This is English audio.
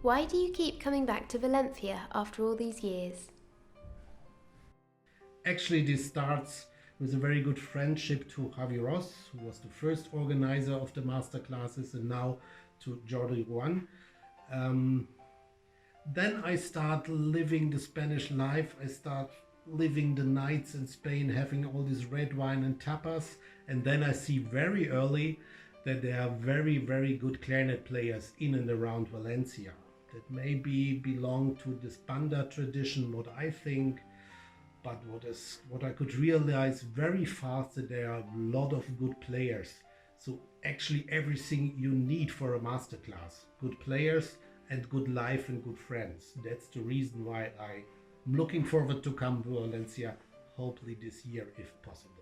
Why do you keep coming back to Valencia after all these years? Actually, this starts with a very good friendship to Javi Ross, who was the first organizer of the masterclasses, and now to Jordi Juan. Then I start living the Spanish life. I start living the nights in Spain, having all this red wine and tapas. And then I see very early that there are very, very good clarinet players in and around Valencia that maybe belong to this banda tradition, what I think. But what I could realize very fast, that there are a lot of good players. So actually everything you need for a masterclass: good players and good life and good friends. That's the reason why I'm looking forward to come to Valencia, hopefully this year if possible.